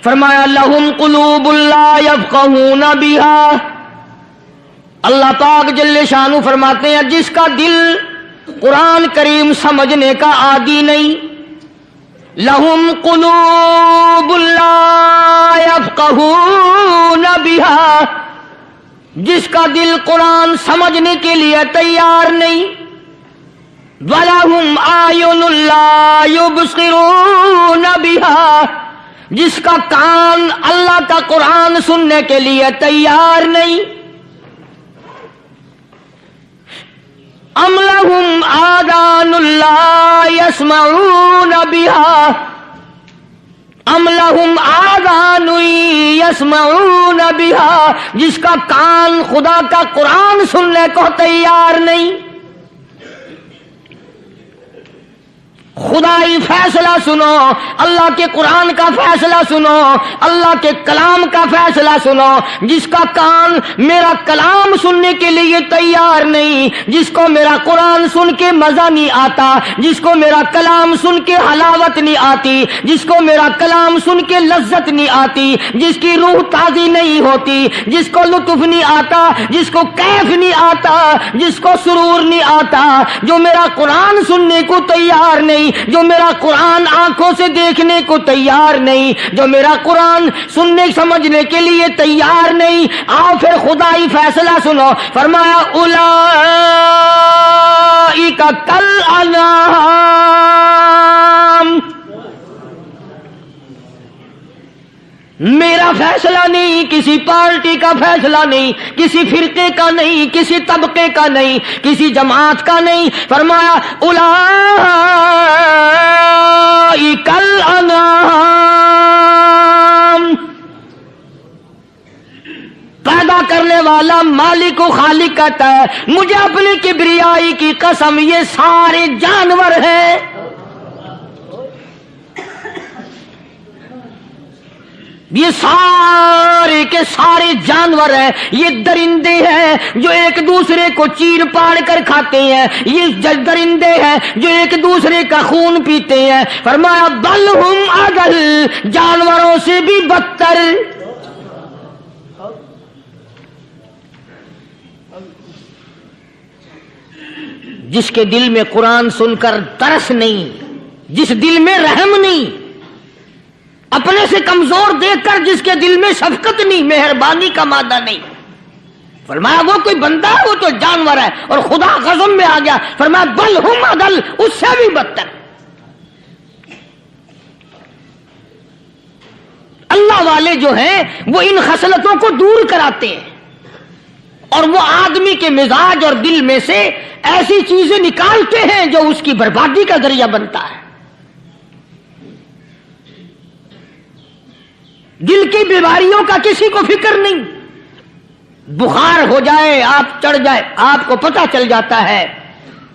فرمایا لہم قلوب لا یفقہون بہا، اللہ پاک جل شانہ فرماتے ہیں جس کا دل قرآن کریم سمجھنے کا عادی نہیں، لہم قلوب لا یفقہون بہا، جس کا دل قرآن سمجھنے کے لیے تیار نہیں، وَلَهُمْ أَعْيُنٌ لَا يُبْصِرُونَ بِهَا، جس کا کان اللہ کا قرآن سننے کے لیے تیار نہیں، أَمْ لَهُمْ آذَانٌ لَا يَسْمَعُونَ بِهَا، أَمْ لَهُمْ آذَانٌ يَسْمَعُونَ بِهَا، جس کا کان خدا کا قرآن سننے کو تیار نہیں۔ خدائی فیصلہ سنو، اللہ کے قرآن کا فیصلہ سنو، اللہ کے کلام کا فیصلہ سنو، جس کا کان میرا کلام سننے کے لیے تیار نہیں، جس کو میرا قرآن سن کے مزہ نہیں آتا، جس کو میرا کلام سن کے حلاوت نہیں آتی، جس کو میرا کلام سن کے لذت نہیں آتی، جس کی روح تازی نہیں ہوتی، جس کو لطف نہیں آتا، جس کو کیف نہیں آتا، جس کو سرور نہیں آتا، جو میرا قرآن سننے کو تیار نہیں، جو میرا قرآن آنکھوں سے دیکھنے کو تیار نہیں، جو میرا قرآن سننے سمجھنے کے لیے تیار نہیں، آؤ پھر خدائی فیصلہ سنو، فرمایا اولئک کالانعام، میرا فیصلہ نہیں، کسی پارٹی کا فیصلہ نہیں، کسی فرقے کا نہیں، کسی طبقے کا نہیں، کسی جماعت کا نہیں، فرمایا اولئک الانعام، پیدا کرنے والا مالک و خالق کہتا ہے مجھے اپنی کبریائی کی قسم یہ سارے جانور ہیں، یہ سارے کے سارے جانور ہیں، یہ درندے ہیں جو ایک دوسرے کو چیر پاڑ کر کھاتے ہیں، یہ درندے ہیں جو ایک دوسرے کا خون پیتے ہیں، فرمایا بل ہم اضل، جانوروں سے بھی بدتر۔ جس کے دل میں قرآن سن کر ترس نہیں، جس دل میں رحم نہیں، اپنے سے کمزور دیکھ کر جس کے دل میں شفقت نہیں، مہربانی کا مادہ نہیں، فرمایا وہ کوئی بندہ ہے، وہ تو جانور ہے، اور خدا غضب میں آ گیا، فرمایا بل ہم اضل، اس سے بھی بدتر۔ اللہ والے جو ہیں وہ ان خصلتوں کو دور کراتے ہیں، اور وہ آدمی کے مزاج اور دل میں سے ایسی چیزیں نکالتے ہیں جو اس کی بربادی کا ذریعہ بنتا ہے۔ دل کی بیماریوں کا کسی کو فکر نہیں، بخار ہو جائے آپ چڑھ جائے آپ کو پتہ چل جاتا ہے،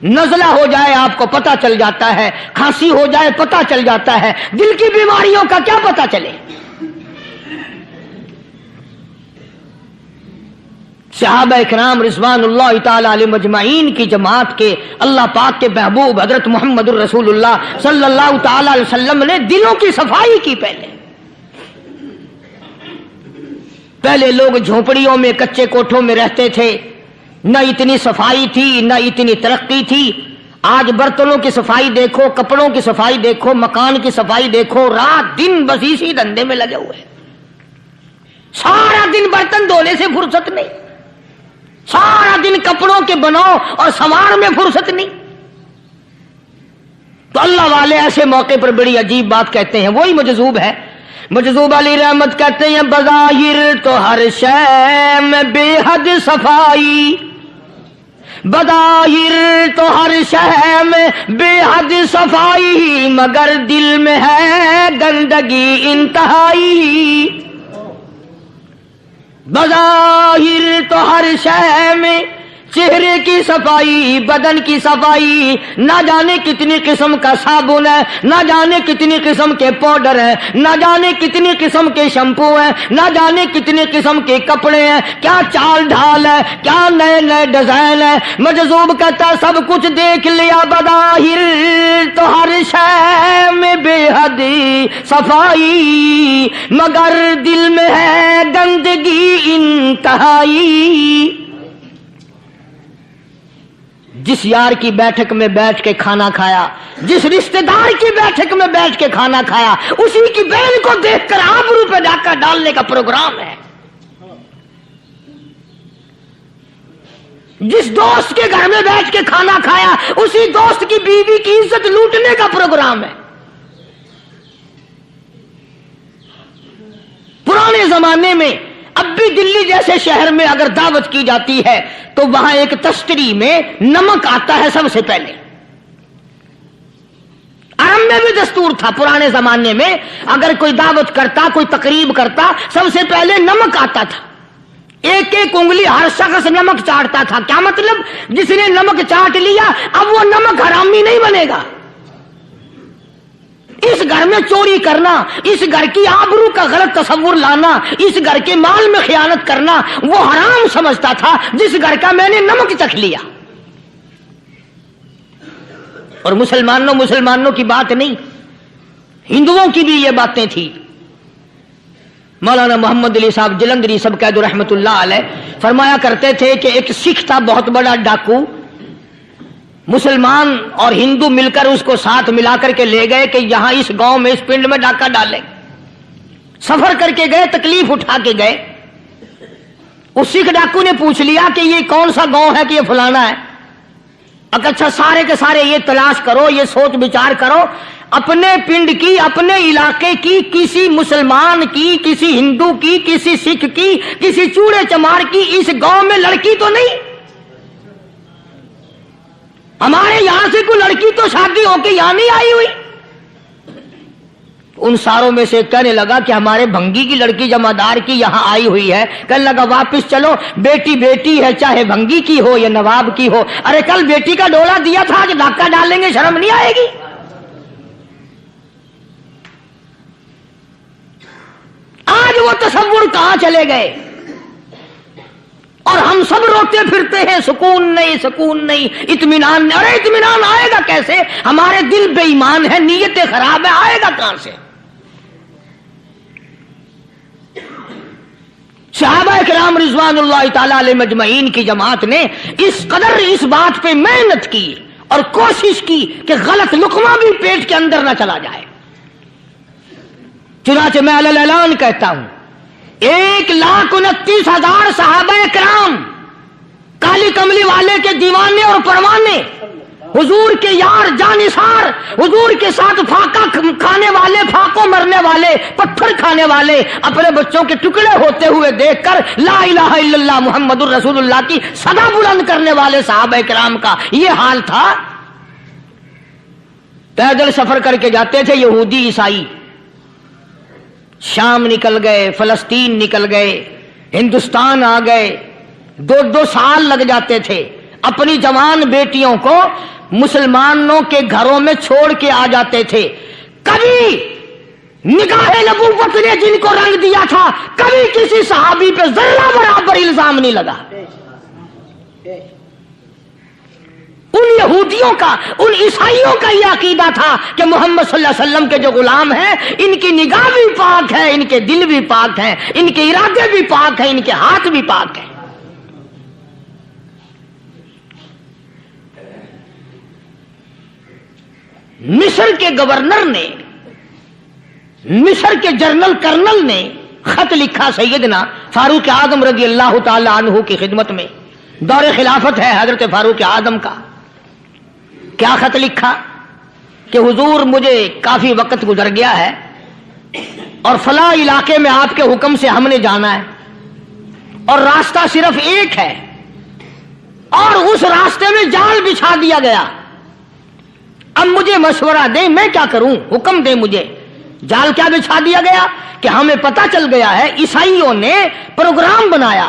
نزلہ ہو جائے آپ کو پتہ چل جاتا ہے، کھانسی ہو جائے پتہ چل جاتا ہے، دل کی بیماریوں کا کیا پتہ چلے؟ صحابہ کرام رضوان اللہ تعالی علیہم اجمعین کی جماعت کے اللہ پاک کے محبوب حضرت محمد الرسول اللہ صلی اللہ تعالی علیہ وسلم نے دلوں کی صفائی کی۔ پہلے لوگ جھونپڑیوں میں کچے کوٹھوں میں رہتے تھے، نہ اتنی صفائی تھی نہ اتنی ترقی تھی۔ آج برتنوں کی صفائی دیکھو، کپڑوں کی صفائی دیکھو، مکان کی صفائی دیکھو، رات دن بس اسی دھندے میں لگے ہوئے، سارا دن برتن دھونے سے فرصت نہیں، سارا دن کپڑوں کے بناؤ اور سنوار میں فرصت نہیں۔ تو اللہ والے ایسے موقع پر بڑی عجیب بات کہتے ہیں، وہی مجذوب ہے، مجذوب علی رحمت کہتے ہیں بظاہر تو ہر شے میں بے حد صفائی، بظاہر تو ہر شے میں بے حد صفائی، مگر دل میں ہے گندگی انتہائی، بظاہر تو ہر شے میں چہرے کی صفائی، بدن کی صفائی، نہ جانے کتنی قسم کا صابن ہے، نہ جانے کتنی قسم کے پاؤڈر ہیں، نہ جانے کتنی قسم کے شیمپو ہیں، نہ جانے کتنی قسم کے کپڑے ہیں، کیا چال ڈھال ہے، کیا نئے نئے ڈیزائن ہے۔ مجذوب کہتا سب کچھ دیکھ لیا بظاہر تو ہر شے میں بے حد صفائی، مگر دل میں ہے گندگی انتہائی۔ جس یار کی بیٹھک میں بیٹھ کے کھانا کھایا، جس رشتہ دار کی بیٹھک میں بیٹھ کے کھانا کھایا، اسی کی بہن کو دیکھ کر آبرو پہ ڈاکہ ڈالنے کا پروگرام ہے۔ جس دوست کے گھر میں بیٹھ کے کھانا کھایا، اسی دوست کی بیوی کی عزت لوٹنے کا پروگرام ہے۔ پرانے زمانے میں اب بھی دلی جیسے شہر میں اگر دعوت کی جاتی ہے تو وہاں ایک تشتری میں نمک آتا ہے سب سے پہلے۔ عرب میں بھی دستور تھا پرانے زمانے میں، اگر کوئی دعوت کرتا، کوئی تقریب کرتا، سب سے پہلے نمک آتا تھا۔ ایک ایک انگلی ہر شخص نمک چاٹتا تھا۔ کیا مطلب؟ جس نے نمک چاٹ لیا اب وہ نمک حرامی نہیں بنے گا۔ اس گھر میں چوری کرنا، اس گھر کی آبرو کا غلط تصور لانا، اس گھر کے مال میں خیانت کرنا وہ حرام سمجھتا تھا جس گھر کا میں نے نمک چکھ لیا۔ اور مسلمانوں کی بات نہیں، ہندوؤں کی بھی یہ باتیں تھی۔ مولانا محمد علی صاحب جلندری سب قید رحمت اللہ علیہ فرمایا کرتے تھے کہ ایک سکھ تھا بہت بڑا ڈاکو، مسلمان اور ہندو مل کر اس کو ساتھ ملا کر کے لے گئے کہ یہاں اس گاؤں میں اس پنڈ میں ڈاکہ ڈالیں۔ سفر کر کے گئے، تکلیف اٹھا کے گئے۔ اس سکھ ڈاکو نے پوچھ لیا کہ یہ کون سا گاؤں ہے کہ یہ فلانا ہے۔ اچھا سارے کے سارے یہ تلاش کرو، یہ سوچ بچار کرو، اپنے پنڈ کی، اپنے علاقے کی، کسی مسلمان کی، کسی ہندو کی، کسی سکھ کی، کسی چوڑے چمار کی اس گاؤں میں لڑکی تو نہیں؟ ہمارے یہاں سے کوئی لڑکی تو شادی ہو کے یہاں نہیں آئی ہوئی؟ ان ساروں میں سے کہنے لگا کہ ہمارے بھنگی کی لڑکی جمعدار کی یہاں آئی ہوئی ہے۔ کہنے لگا واپس چلو، بیٹی بیٹی ہے، چاہے بھنگی کی ہو یا نواب کی ہو۔ ارے کل بیٹی کا ڈولا دیا تھا، آج ڈاکہ ڈالیں گے، شرم نہیں آئے گی؟ آج وہ تصور کہاں چلے گئے؟ اور ہم سب روتے پھرتے ہیں سکون نہیں، سکون نہیں، اطمینان نہیں۔ ارے اطمینان آئے گا کیسے؟ ہمارے دل بے ایمان ہے، نیتیں خراب ہے، آئے گا کہاں سے؟ صحابہ کرام رضوان اللہ تعالی علیہ مجمعین کی جماعت نے اس قدر اس بات پہ محنت کی اور کوشش کی کہ غلط لقمہ بھی پیٹ کے اندر نہ چلا جائے۔ چنانچہ میں علی الاعلان کہتا ہوں 1,29,000 صحابہ کرام، کالی کملی والے کے دیوانے اور پروانے، حضور کے یار جانثار، حضور کے ساتھ فاقہ کھانے والے، فاقوں مرنے والے، پتھر کھانے والے، اپنے بچوں کے ٹکڑے ہوتے ہوئے دیکھ کر لا الہ الا اللہ محمد الرسول اللہ کی صدا بلند کرنے والے صحابہ کرام کا یہ حال تھا۔ پیدل سفر کر کے جاتے تھے یہودی عیسائی، شام نکل گئے، فلسطین نکل گئے، ہندوستان آ گئے، 2 سال لگ جاتے تھے، اپنی جوان بیٹیوں کو مسلمانوں کے گھروں میں چھوڑ کے آ جاتے تھے۔ کبھی نگاہ نبوت نے جن کو رنگ دیا تھا، کبھی کسی صحابی پہ ذرہ برابر الزام نہیں لگا۔ ان یہودیوں کا، ان عیسائیوں کا یہ عقیدہ تھا کہ محمد صلی اللہ علیہ وسلم کے جو غلام ہیں ان کی نگاہ بھی پاک ہے، ان کے دل بھی پاک ہیں، ان کے ارادے بھی پاک ہیں، ان کے ہاتھ بھی پاک ہیں۔ مصر کے گورنر نے، مصر کے جنرل کرنل نے خط لکھا سیدنا فاروق اعظم رضی اللہ تعالی عنہ کی خدمت میں، دور خلافت ہے حضرت فاروق اعظم کا۔ کیا خط لکھا کہ حضور مجھے کافی وقت گزر گیا ہے اور فلاں علاقے میں آپ کے حکم سے ہم نے جانا ہے اور راستہ صرف ایک ہے اور اس راستے میں جال بچھا دیا گیا۔ اب مجھے مشورہ دیں میں کیا کروں، حکم دیں مجھے۔ جال کیا بچھا دیا گیا کہ ہمیں پتہ چل گیا ہے عیسائیوں نے پروگرام بنایا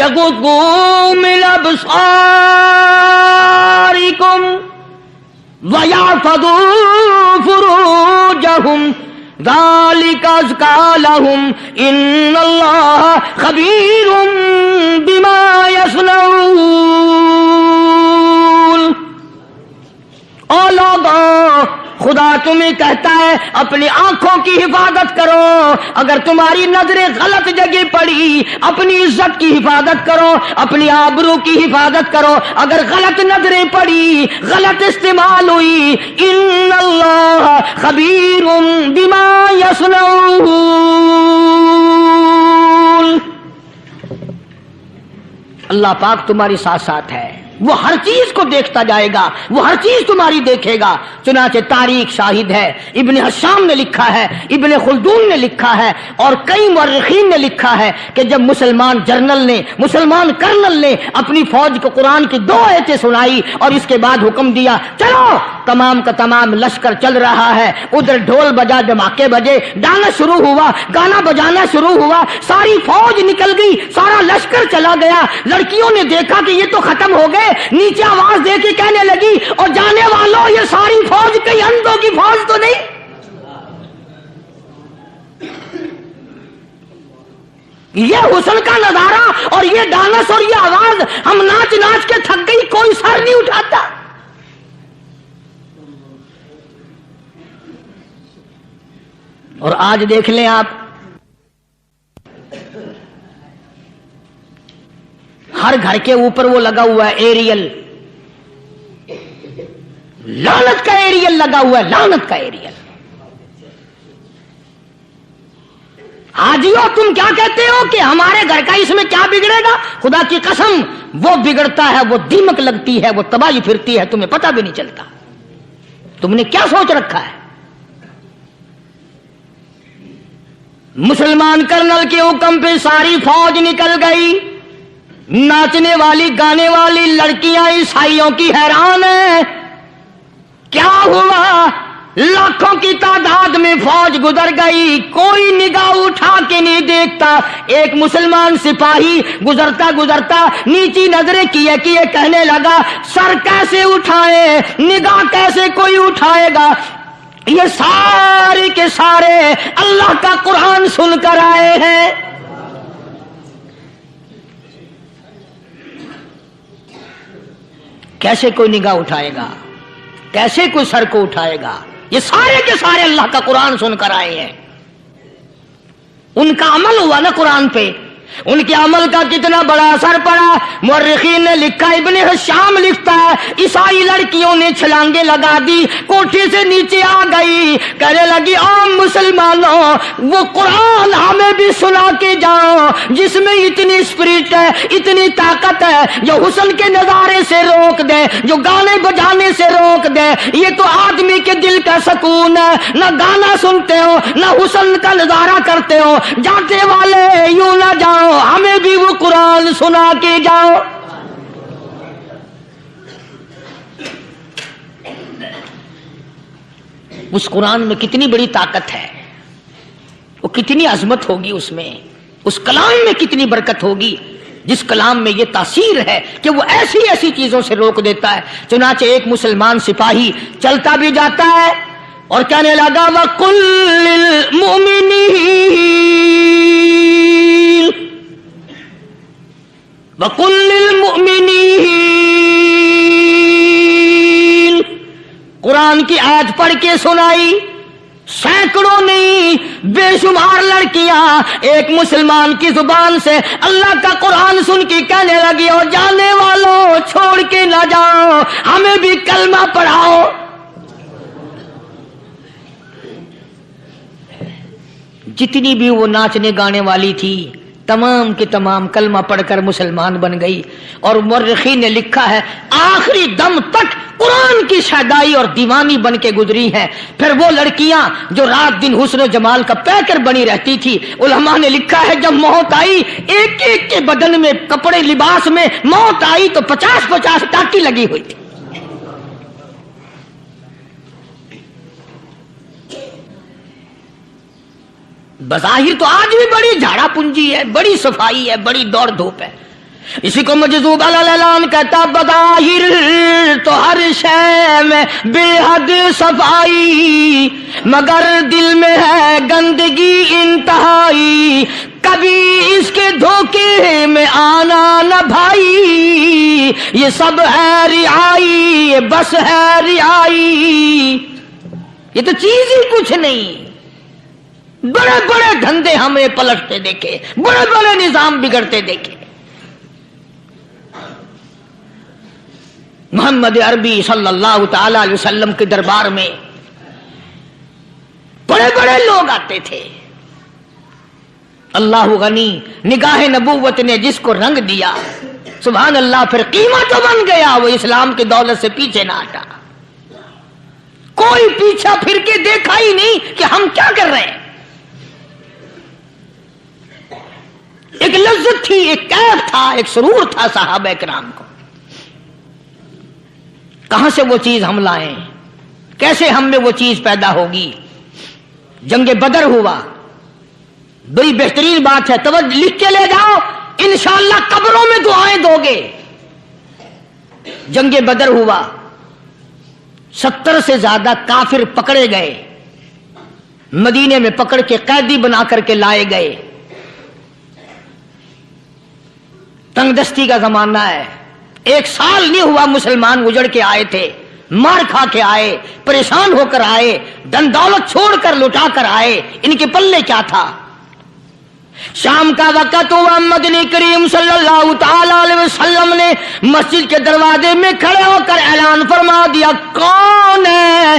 یغضوا من ابصارکم وَيَحْفَظُوا فُرُوجَهُمْ ذَلِكَ أَزْكَىٰ لَهُمْ إِنَّ اللَّهَ خَبِيرٌ بِمَا يَصْنَعُونَ۔ او لوگوں، خدا تمہیں کہتا ہے اپنی آنکھوں کی حفاظت کرو، اگر تمہاری نظریں غلط جگہ پڑی اپنی عزت کی حفاظت کرو، اپنی آبرو کی حفاظت کرو، اگر غلط نظریں پڑی غلط استعمال ہوئی، ان اللہ خبیر بما یصنعون، اللہ پاک تمہاری ساتھ ساتھ ہے، وہ ہر چیز کو دیکھتا جائے گا، وہ ہر چیز تمہاری دیکھے گا۔ چنانچہ تاریخ شاہد ہے، ابن حشام نے لکھا ہے، ابن خلدون نے لکھا ہے، اور کئی مورخین نے لکھا ہے کہ جب مسلمان کرنل نے اپنی فوج کو قرآن کی 2 آیتیں سنائی اور اس کے بعد حکم دیا چلو، تمام کا تمام لشکر چل رہا ہے، ادھر ڈھول بجا، دھماکے بجے، گانا شروع ہوا، گانا بجانا شروع ہوا، ساری فوج نکل گئی، سارا لشکر چلا گیا۔ لڑکیوں نے دیکھا کہ یہ تو ختم ہو گئے، نیچے آواز دے کے کہنے لگی اور جانے والوں یہ ساری فوج کئی اندھوں کی فوج تو نہیں؟ یہ حسن کا نظارہ اور یہ ڈانس اور یہ آواز، ہم ناچ ناچ کے تھک گئی، کوئی سر نہیں اٹھاتا۔ اور آج دیکھ لیں آپ، ہر گھر کے اوپر وہ لگا ہوا ہے ایریل، لعنت کا ایریل لگا ہوا ہے، لعنت کا ایریل۔ حاجیو تم کیا کہتے ہو کہ ہمارے گھر کا اس میں کیا بگڑے گا؟ خدا کی قسم وہ بگڑتا ہے، وہ دیمک لگتی ہے، وہ تباہی پھرتی ہے، تمہیں پتہ بھی نہیں چلتا۔ تم نے کیا سوچ رکھا ہے؟ مسلمان کرنل کے حکم پہ ساری فوج نکل گئی، ناچنے والی گانے والی لڑکیاں عیسائیوں کی حیران ہیں، کیا ہوا؟ لاکھوں کی تعداد میں فوج گزر گئی، کوئی نگاہ اٹھا کے نہیں دیکھتا۔ ایک مسلمان سپاہی گزرتا گزرتا نیچی نظریں کیے کیے کہنے لگا سر کیسے اٹھائے، نگاہ کیسے کوئی اٹھائے گا؟ یہ سارے کے سارے اللہ کا قرآن سن کر آئے ہیں۔ کیسے کوئی نگاہ اٹھائے گا؟ کیسے کوئی سر کو اٹھائے گا؟ یہ سارے کے سارے اللہ کا قرآن سن کر آئے ہیں۔ ان کا عمل ہوا نا قرآن پہ، ان کے عمل کا کتنا بڑا اثر پڑا۔ مورخین نے لکھا، ابن حشام لکھتا ہے عیسائی لڑکیوں نے چھلانگیں لگا دی، کوٹھی سے نیچے آ گئی، کہنے لگی عام مسلمانوں وہ قرآن ہمیں بھی سنا کے جاؤ جس میں اتنی اسپرٹ ہے، اتنی طاقت ہے، جو حسن کے نظارے سے روک دے، جو گانے بجانے سے روک دے۔ یہ تو آدمی کے دل کا سکون ہے، نہ گانا سنتے ہو نہ حسن کا نظارہ کرتے ہو، جاتے والے یوں نہ جاؤ، ہمیں بھی وہ قرآن سنا کے جاؤ۔ اس قرآن میں کتنی بڑی طاقت ہے، وہ کتنی عظمت ہوگی، اس میں اس کلام میں کتنی برکت ہوگی، جس کلام میں یہ تاثیر ہے کہ وہ ایسی ایسی چیزوں سے روک دیتا ہے۔ چنانچہ ایک مسلمان سپاہی چلتا بھی جاتا ہے اور کہنے لگا وَقُلْ لِلْمُؤْمِنِينَ وَقُلْ لِلْمُؤْمِنِينَ، قرآن کی آیت پڑھ کے سنائی۔ سینکڑوں نہیں بے شمار لڑکیاں ایک مسلمان کی زبان سے اللہ کا قرآن سن کے کہنے لگی اور جانے والوں چھوڑ کے نہ جاؤ، ہمیں بھی کلمہ پڑھاؤ۔ جتنی بھی وہ ناچنے گانے والی تھی تمام کی تمام کلمہ پڑھ کر مسلمان بن گئی۔ اور مورخین نے لکھا ہے آخری دم تک قرآن کی شیدائی اور دیوانی بن کے گزری ہیں۔ پھر وہ لڑکیاں جو رات دن حسن و جمال کا پیکر بنی رہتی تھی، علماء نے لکھا ہے جب موت آئی ایک ایک کے بدن میں کپڑے لباس میں موت آئی تو 50-50 ٹاکی لگی ہوئی تھی۔ بظاہر تو آج بھی بڑی جھاڑا پنجی ہے، بڑی صفائی ہے، بڑی دوڑ دھوپ ہے، اسی کو مجذوب الالان کہتا بظاہر تو ہر شے میں بے حد صفائی، مگر دل میں ہے گندگی انتہائی، کبھی اس کے دھوکے میں آنا نہ بھائی، یہ سب ہے رعائی، یہ بس ہے رعائی، یہ تو چیز ہی کچھ نہیں۔ بڑے بڑے دھندے ہم نے پلٹتے دیکھے، بڑے بڑے نظام بگڑتے دیکھے۔ محمد عربی صلی اللہ تعالی علیہ وسلم کے دربار میں بڑے بڑے لوگ آتے تھے۔ اللہ غنی، نگاہ نبوت نے جس کو رنگ دیا، سبحان اللہ، پھر قیمت تو بن گیا، وہ اسلام کی دولت سے پیچھے نہ ہٹا۔ کوئی پیچھا پھر کے دیکھا ہی نہیں کہ ہم کیا کر رہے ہیں۔ ایک لذت تھی، ایک کیف تھا، ایک سرور تھا صحابہ کرام کو۔ کہاں سے وہ چیز ہم لائیں؟ کیسے ہم میں وہ چیز پیدا ہوگی؟ جنگ بدر ہوا، بڑی بہترین بات ہے، توجہ لکھ کے لے جاؤ، انشاءاللہ قبروں میں دعائیں دو گے۔ جنگ بدر ہوا، 70 سے زیادہ کافر پکڑے گئے، مدینے میں پکڑ کے قیدی بنا کر کے لائے گئے۔ تنگ دستی کا زمانہ ہے، 1 سال نہیں ہوا مسلمان اجڑ کے آئے تھے، مار کھا کے آئے، پریشان ہو کر آئے، دن دولت چھوڑ کر لٹا کر آئے، ان کے پلے کیا تھا؟ شام کا وقت ہوا، مدنی کریم صلی اللہ تعالی علیہ وسلم نے مسجد کے دروازے میں کھڑے ہو کر اعلان فرما دیا، کون ہے،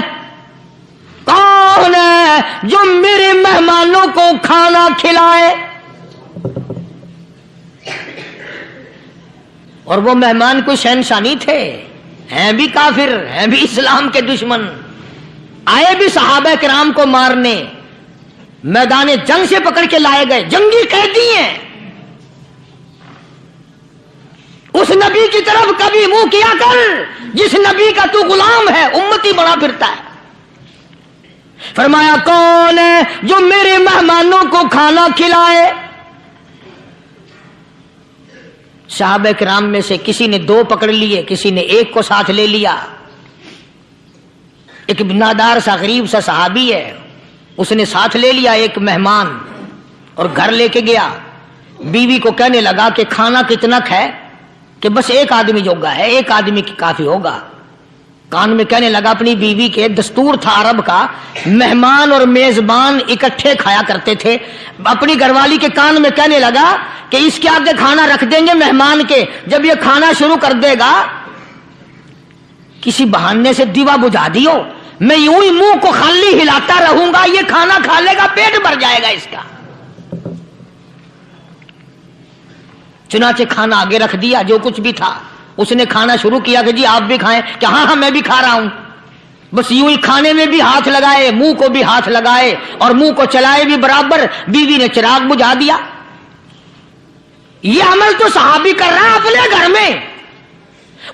کون ہے جو میرے مہمانوں کو کھانا کھلائے؟ اور وہ مہمان کوئی شہنشاہ نہیں تھے، ہیں بھی کافر، ہیں بھی اسلام کے دشمن، آئے بھی صحابہ کرام کو مارنے، میدان جنگ سے پکڑ کے لائے گئے، جنگی قیدی ہیں۔ اس نبی کی طرف کبھی منہ کیا کر جس نبی کا تو غلام ہے، امتی بنا پھرتا ہے۔ فرمایا کون ہے جو میرے مہمانوں کو کھانا کھلائے؟ صحابہ کرام میں سے کسی نے 2 پکڑ لیے، کسی نے 1 کو ساتھ لے لیا۔ ایک نادار سا غریب سا صحابی ہے، اس نے ساتھ لے لیا ایک مہمان اور گھر لے کے گیا۔ بیوی کو کہنے لگا کہ کھانا کتنا ہے؟ کہ بس 1 آدمی جوگا ہے، 1 آدمی کی کافی ہوگا۔ کان میں کہنے لگا اپنی بیوی کے، دستور تھا عرب کا، مہمان اور میزبان اکٹھے کھایا کرتے تھے۔ اپنی گھر والی کے کان میں کہنے لگا کہ اس کے آگے کھانا رکھ دیں گے مہمان کے، جب یہ کھانا شروع کر دے گا کسی بہانے سے دیوا بجھا دیو، میں یوں ہی منہ کو خالی ہلاتا رہوں گا، یہ کھانا کھا لے گا، پیٹ بھر جائے گا اس کا۔ چنانچہ کھانا آگے رکھ دیا، جو کچھ بھی تھا۔ اس نے کھانا شروع کیا کہ جی آپ بھی کھائیں، کہ ہاں ہاں میں بھی کھا رہا ہوں۔ بس یوں ہی کھانے میں بھی ہاتھ لگائے، منہ کو بھی ہاتھ لگائے اور منہ کو چلائے بھی برابر۔ بیوی نے چراغ بجھا دیا۔ یہ عمل تو صحابی کر رہا ہے اپنے گھر میں۔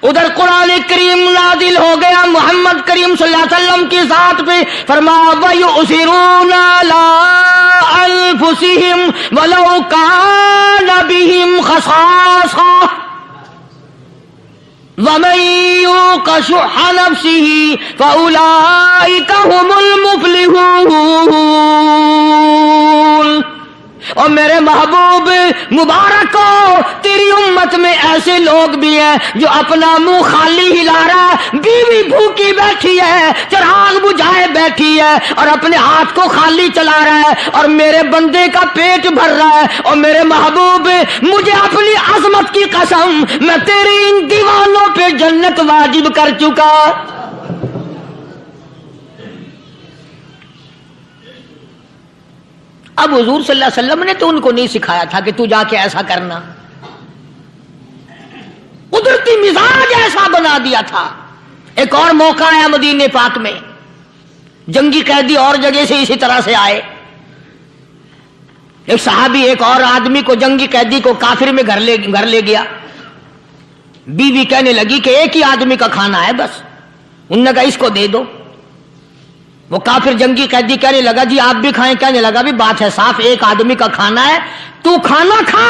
ادھر قرآن کریم نازل ہو گیا محمد کریم صلی اللہ علیہ وسلم کی ذات پہ، فرمایا وَيُؤْثِرُونَ عَلَىٰ أَنفُسِهِمْ وَلَوْ كَانَ بِهِمْ خَصَاصَةٌ وَمَن يُوقَ شُحَّ نَفْسِهِ فَأُولَٰئِكَ هُمُ الْمُفْلِحُونَ۔ اور میرے محبوب مبارک ہو، تیری امت میں ایسے لوگ بھی ہیں جو اپنا منہ خالی ہلا رہا ہے، بیوی بھوکی بیٹھی ہے، چراغ بجھائے بیٹھی ہے اور اپنے ہاتھ کو خالی چلا رہا ہے، اور میرے بندے کا پیٹ بھر رہا ہے۔ اور میرے محبوب، مجھے اپنی عظمت کی قسم، میں تیرے ان دیوانوں پہ جنت واجب کر چکا۔ اب حضور صلی اللہ علیہ وسلم نے تو ان کو نہیں سکھایا تھا کہ تو جا کے ایسا کرنا، قدرتی مزاج ایسا بنا دیا تھا۔ ایک اور موقع آیا مدینے پاک میں، جنگی قیدی اور جگہ سے اسی طرح سے آئے۔ ایک صحابی ایک اور آدمی کو، جنگی قیدی کو کافر میں گھر لے گیا۔ بیوی کہنے لگی کہ 1 ہی آدمی کا کھانا ہے بس، انہوں نے کہا اس کو دے دو۔ وہ کافر جنگی قیدی کہنے لگا جی آپ بھی کھائیں، کہنے لگا بھی بات ہے صاف، 1 آدمی کا کھانا ہے، تو کھانا کھا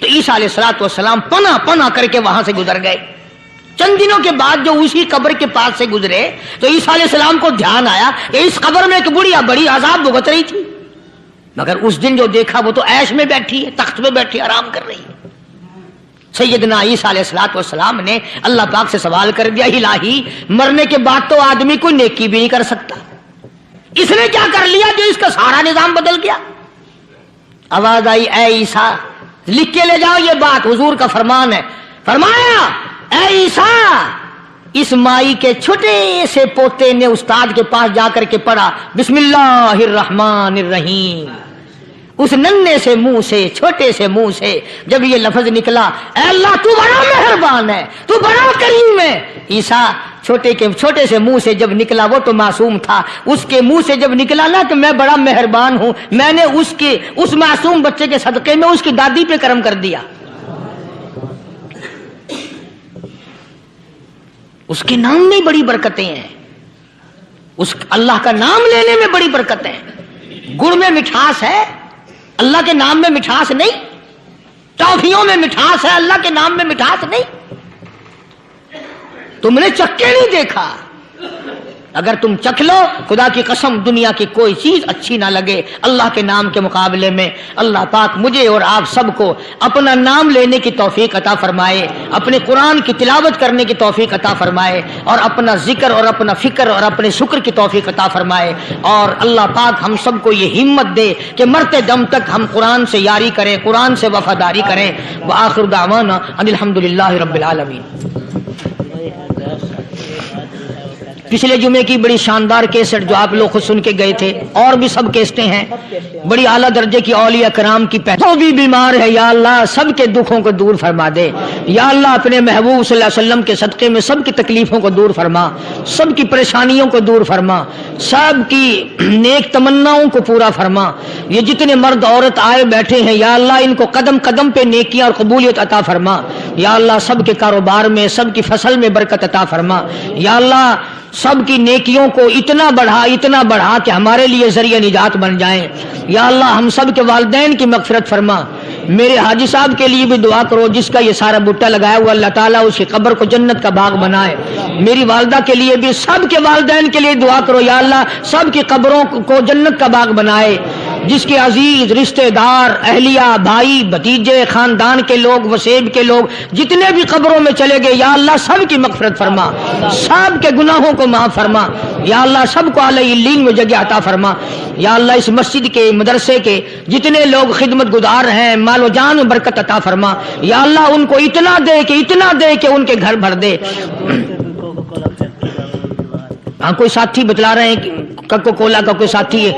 تو عیسیٰ علیہ السلام پنا پنا کر کے وہاں سے گزر گئے. چند دنوں کے بعد جو اسی قبر کے پاس سے گزرے تو عیسیٰ علیہ السلام کو دھیان آیا کہ اس قبر میں ایک بڑھیا بڑی عذاب بھگت رہی تھی، مگر اس دن جو دیکھا وہ تو عیش میں بیٹھی ہے، تخت میں بیٹھی آرام کر رہی ہے. سیدنا عیسیٰ علیہ السلام نے اللہ پاک سے سوال کر دیا، الہی مرنے کے بعد تو آدمی کوئی نیکی بھی نہیں کر سکتا، اس نے کیا کر لیا جو اس کا سارا نظام بدل گیا؟ آواز آئی، اے عیسیٰ لکھ کے لے جاؤ، یہ بات حضور کا فرمان ہے. فرمایا، اے عیسیٰ اس مائی کے چھوٹے سے پوتے نے استاد کے پاس جا کر کے پڑھا بسم اللہ الرحمن الرحیم. اس ننھے سے منہ سے، چھوٹے سے منہ سے جب یہ لفظ نکلا، اے اللہ تو بڑا مہربان ہے، تو بڑا کریم ہے. عیسیٰ چھوٹے سے منہ سے جب نکلا، وہ تو معصوم تھا، اس کے منہ سے جب نکلا نا کہ میں بڑا مہربان ہوں، میں نے اس معصوم بچے کے صدقے میں اس کی دادی پہ کرم کر دیا. اس کے نام میں بڑی برکتیں ہیں، اس اللہ کا نام لینے میں بڑی برکتیں ہیں. گڑ میں مٹھاس ہے، اللہ کے نام میں مٹھاس نہیں. ٹافیوں میں مٹھاس ہے، اللہ کے نام میں مٹھاس نہیں. تم نے چکھ کے نہیں دیکھا، اگر تم چکھ لو خدا کی قسم دنیا کی کوئی چیز اچھی نہ لگے اللہ کے نام کے مقابلے میں. اللہ پاک مجھے اور آپ سب کو اپنا نام لینے کی توفیق عطا فرمائے، اپنے قرآن کی تلاوت کرنے کی توفیق عطا فرمائے، اور اپنا ذکر اور اپنا فکر اور اپنے شکر کی توفیق عطا فرمائے. اور اللہ پاک ہم سب کو یہ ہمت دے کہ مرتے دم تک ہم قرآن سے یاری کریں، قرآن سے وفاداری کریں. وآخر دعوانا ان الحمدللہ رب العالمین. پچھلے جمعے کی بڑی شاندار کیسٹ جو آپ لوگ خود سن کے گئے تھے، اور بھی سب کیسٹیں ہیں، بڑی اعلیٰ درجے کی اولیاء کرام کی جو بھی بیمار ہے یا اللہ سب کے دکھوں کو دور فرما دے. یا اللہ اپنے محبوب صلی اللہ علیہ وسلم کے صدقے میں سب کی تکلیفوں کو دور فرما، سب کی پریشانیوں کو دور فرما، سب کی نیک تمناؤں کو پورا فرما. یہ جتنے مرد عورت آئے بیٹھے ہیں یا اللہ ان کو قدم قدم پہ نیکیاں اور قبولیت عطا فرما. یا اللہ سب کے کاروبار میں، سب کی فصل میں برکت عطا فرما. یا اللہ سب کی نیکیوں کو اتنا بڑھا کہ ہمارے لیے ذریعہ نجات بن جائیں. یا اللہ ہم سب کے والدین کی مغفرت فرما. میرے حاجی صاحب کے لیے بھی دعا کرو جس کا یہ سارا بوٹا لگایا ہوا، اللہ تعالیٰ اس کی قبر کو جنت کا باغ بنائے. میری والدہ کے لیے بھی، سب کے والدین کے لیے دعا کرو یا اللہ سب کی قبروں کو جنت کا باغ بنائے. جس کے عزیز رشتہ دار، اہلیہ، بھائی، بھتیجے، خاندان کے لوگ، وسیب کے لوگ جتنے بھی قبروں میں چلے گئے یا اللہ سب کی مغفرت فرما، سب کے گناہوں کو معاف فرما. یا اللہ سب کو اعلی علین میں جگہ عطا فرما. یا اللہ اس مسجد کے، مدرسے کے جتنے لوگ خدمت گزار ہیں مال و جان میں برکت عطا فرما. یا اللہ ان کو اتنا دے کہ ان کے گھر بھر دے. ہاں کوئی ساتھی بتلا رہے ہیں کوکو کولا کا کوئی ساتھی ہے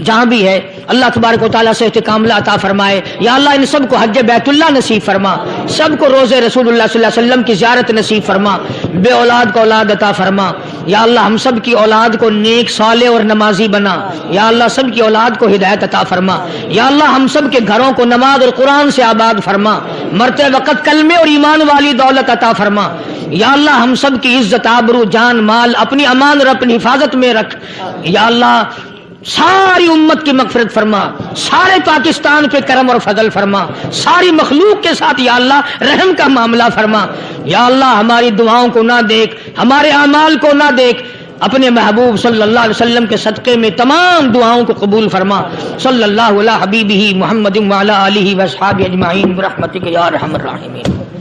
جہاں بھی ہے، اللہ تبارک و تعالیٰ سے استقامت عطا فرمائے. یا اللہ ان سب کو حج بیت اللہ نصیب فرما، سب کو روزہ رسول اللہ صلی اللہ علیہ وسلم کی زیارت نصیب فرما، بے اولاد کو اولاد عطا فرما. یا اللہ ہم سب کی اولاد کو نیک صالح اور نمازی بنا. یا اللہ سب کی اولاد کو ہدایت عطا فرما. یا اللہ ہم سب کے گھروں کو نماز اور قرآن سے آباد فرما، مرتے وقت کلمے اور ایمان والی دولت عطا فرما. یا اللہ ہم سب کی عزت، آبرو، جان، مال اپنی امان اور اپنی حفاظت میں رکھ. یا اللہ ساری امت کی مغفرت فرما، سارے پاکستان پہ کرم اور فضل فرما، ساری مخلوق کے ساتھ یا اللہ رحم کا معاملہ فرما. یا اللہ ہماری دعاؤں کو نہ دیکھ، ہمارے اعمال کو نہ دیکھ، اپنے محبوب صلی اللہ علیہ وسلم کے صدقے میں تمام دعاؤں کو قبول فرما. صلی اللہ علی حبیبہ محمد وعلی آلہ واصحابہ اجمعین برحمتک یا ارحم الراحمین.